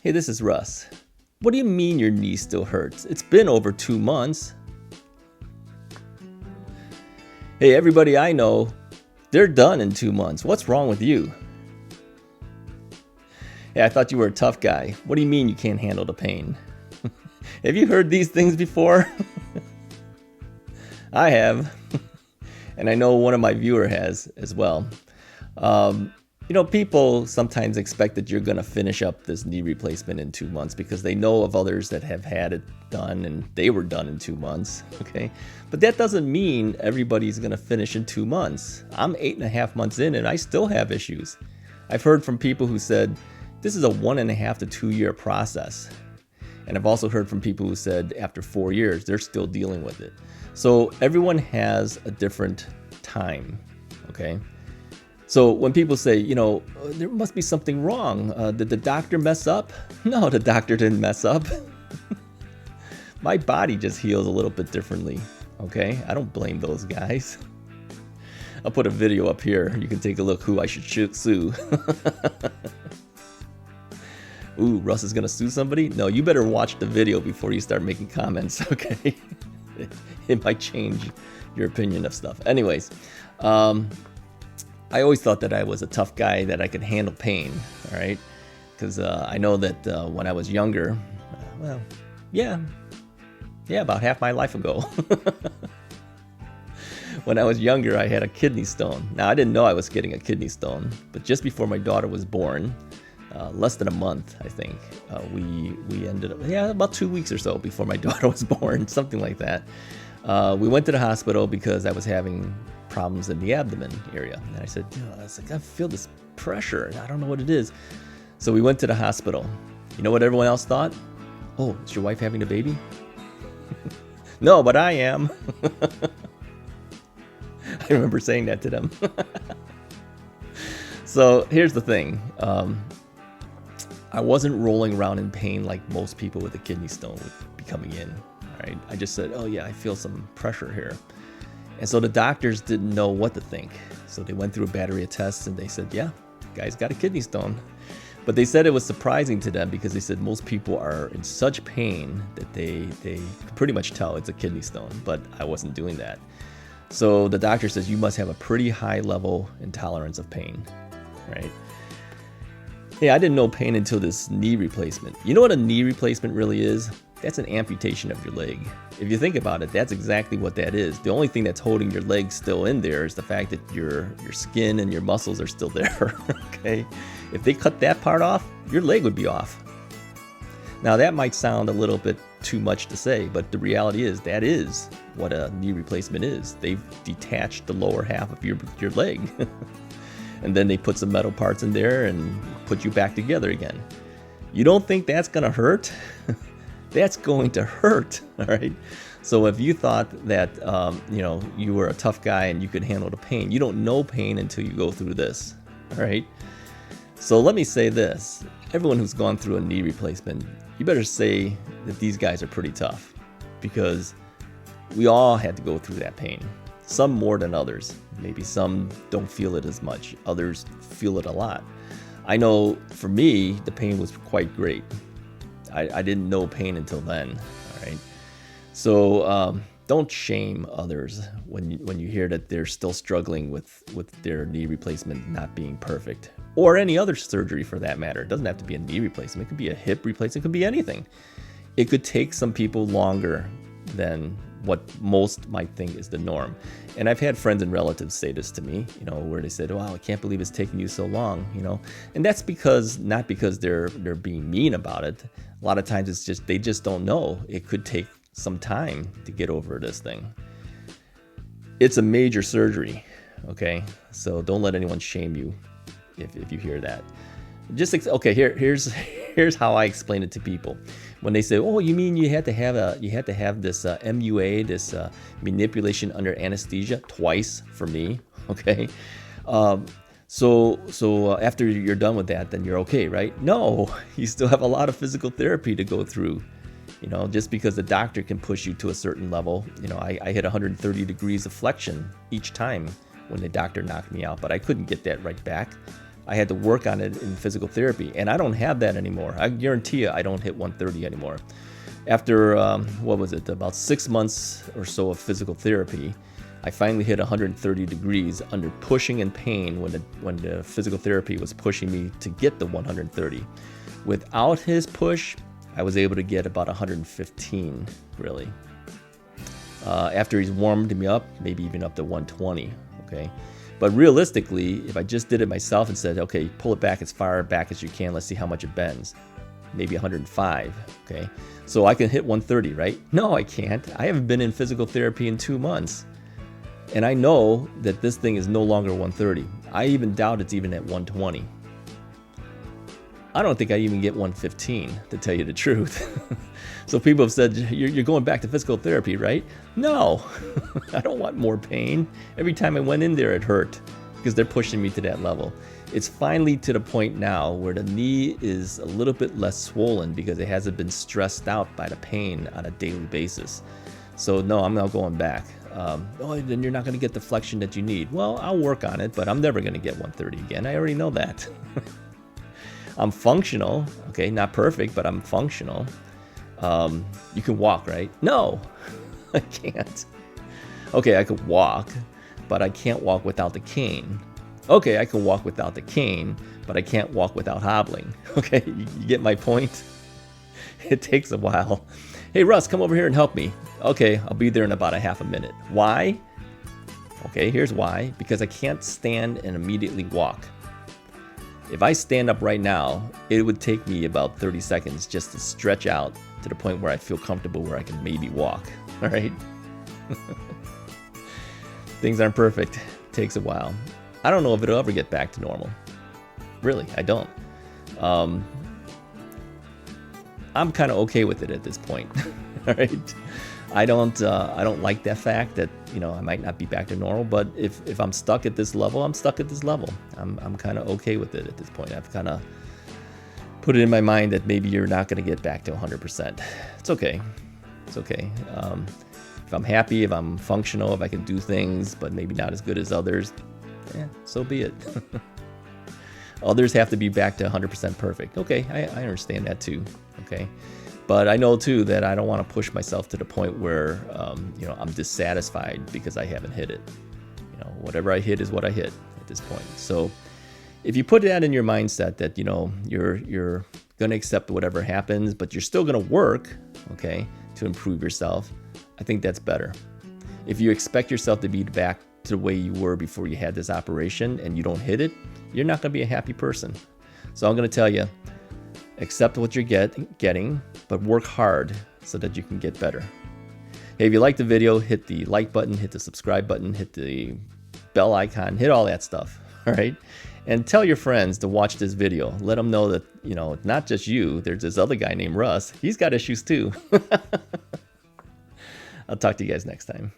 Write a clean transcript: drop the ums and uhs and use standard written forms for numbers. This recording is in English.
Hey, this is Russ. What do you mean your knee still hurts? It's been over 2 months. Hey, everybody I know, they're done in 2 months. What's wrong with you? Hey, I thought you were a tough guy. What do you mean you can't handle the pain? Have you heard these things before? I have. And I know one of my viewers has as well. People sometimes expect that you're going to finish up this knee replacement in 2 months because they know of others that have had it done and they were done in 2 months. Okay. But that doesn't mean everybody's going to finish in 2 months. I'm 8.5 months in and I still have issues. I've heard from people who said this is a 1.5 to 2 year process. And I've also heard from people who said after 4 years, they're still dealing with it. So everyone has a different time. Okay. So when people say, there must be something wrong. Did the doctor mess up? No, the doctor didn't mess up. My body just heals a little bit differently. Okay. I don't blame those guys. I'll put a video up here. You can take a look who I should sue. Ooh, Russ is going to sue somebody? No, you better watch the video before you start making comments, okay? It might change your opinion of stuff. Anyways, I always thought that I was a tough guy, that I could handle pain, all right? Because I know that when I was younger, about half my life ago. When I was younger, I had a kidney stone. Now, I didn't know I was getting a kidney stone, but just before my daughter was born, less than a month, I think, we ended up, about 2 weeks or so before my daughter was born, something like that. We went to the hospital because I was having problems in the abdomen area. And I said, I feel this pressure and I don't know what it is. So we went to the hospital. You know what everyone else thought? Oh, is your wife having a baby? No, but I am. I remember saying that to them. So here's the thing. I wasn't rolling around in pain like most people with a kidney stone would be coming in. All right. I just said, I feel some pressure here. And so the doctors didn't know what to think. So they went through a battery of tests and they said, guy's got a kidney stone. But they said it was surprising to them because they said most people are in such pain that they could pretty much tell it's a kidney stone. But I wasn't doing that. So the doctor says you must have a pretty high level intolerance of pain, right? Hey, I didn't know pain until this knee replacement. You know what a knee replacement really is? That's an amputation of your leg. If you think about it, that's exactly what that is. The only thing that's holding your leg still in there is the fact that your skin and your muscles are still there, okay? If they cut that part off, your leg would be off. Now, that might sound a little bit too much to say, but the reality is that is what a knee replacement is. They've detached the lower half of your leg. And then they put some metal parts in there and put you back together again. You don't think that's going to hurt? That's going to hurt, all right? So if you thought that, you were a tough guy and you could handle the pain, you don't know pain until you go through this, all right? So let me say this. Everyone who's gone through a knee replacement, you better say that these guys are pretty tough because we all had to go through that pain. Some more than others. Maybe some don't feel it as much. Others feel it a lot. I know for me, the pain was quite great. I didn't know pain until then. All right. So don't shame others when you hear that they're still struggling with their knee replacement not being perfect, or any other surgery for that matter. It doesn't have to be a knee replacement. It could be a hip replacement. It could be anything. It could take some people longer than what most might think is the norm. And I've had friends and relatives say this to me, where they said, wow, I can't believe it's taking you so long, and that's not because they're being mean about it. A lot of times it's just, they just don't know. It could take some time to get over this thing. It's a major surgery. Okay. So don't let anyone shame you if you hear that. Here's how I explain it to people. When they say, "Oh, you mean you had to have this MUA, this manipulation under anesthesia twice for me?" Okay, so after you're done with that, then you're okay, right? No, you still have a lot of physical therapy to go through. Just because the doctor can push you to a certain level. I hit 130 degrees of flexion each time when the doctor knocked me out, but I couldn't get that right back. I had to work on it in physical therapy, and I don't have that anymore. I guarantee you I don't hit 130 anymore. After, what was it, about 6 months or so of physical therapy, I finally hit 130 degrees under pushing and pain when the physical therapy was pushing me to get the 130. Without his push, I was able to get about 115, really. After he's warmed me up, maybe even up to 120, okay? But realistically, if I just did it myself and said, okay, pull it back as far back as you can, let's see how much it bends. Maybe 105, okay? So I can hit 130, right? No, I can't. I haven't been in physical therapy in 2 months. And I know that this thing is no longer 130. I even doubt it's even at 120. I don't think I even get 115, to tell you the truth. So people have said, you're going back to physical therapy, right? No, I don't want more pain. Every time I went in there, it hurt because they're pushing me to that level. It's finally to the point now where the knee is a little bit less swollen because it hasn't been stressed out by the pain on a daily basis. So no, I'm not going back. Then you're not going to get the flexion that you need. Well, I'll work on it, but I'm never going to get 130 again. I already know that. I'm functional, okay, not perfect, but I'm functional. You can walk, right? No, I can't. Okay, I could walk, but I can't walk without the cane. Okay, I can walk without the cane, but I can't walk without hobbling. Okay, you get my point? It takes a while. Hey, Russ, come over here and help me. Okay, I'll be there in about a half a minute. Why? Okay, here's why. Because I can't stand and immediately walk. If I stand up right now, it would take me about 30 seconds just to stretch out to the point where I feel comfortable where I can maybe walk. All right? Things aren't perfect. It takes a while. I don't know if it'll ever get back to normal. Really, I don't. I'm kind of okay with it at this point. All right? I don't like that fact that, I might not be back to normal, but if I'm stuck at this level, I'm stuck at this level. I'm kind of okay with it at this point. I've kind of put it in my mind that maybe you're not going to get back to 100%. It's okay. It's okay. If I'm happy, if I'm functional, if I can do things, but maybe not as good as others, so be it. Others have to be back to 100% perfect. Okay, I understand that too. Okay. But I know too that I don't want to push myself to the point where I'm dissatisfied because I haven't hit it. Whatever I hit is what I hit at this point. So if you put that in your mindset that you're going to accept whatever happens, but you're still going to work, okay, to improve yourself, I think that's better. If you expect yourself to be back to the way you were before you had this operation and you don't hit it, you're not going to be a happy person. So I'm going to tell you, accept what you're getting, but work hard so that you can get better. Hey, if you like the video, hit the like button, hit the subscribe button, hit the bell icon, hit all that stuff, all right? And tell your friends to watch this video. Let them know that, not just you, there's this other guy named Russ. He's got issues too. I'll talk to you guys next time.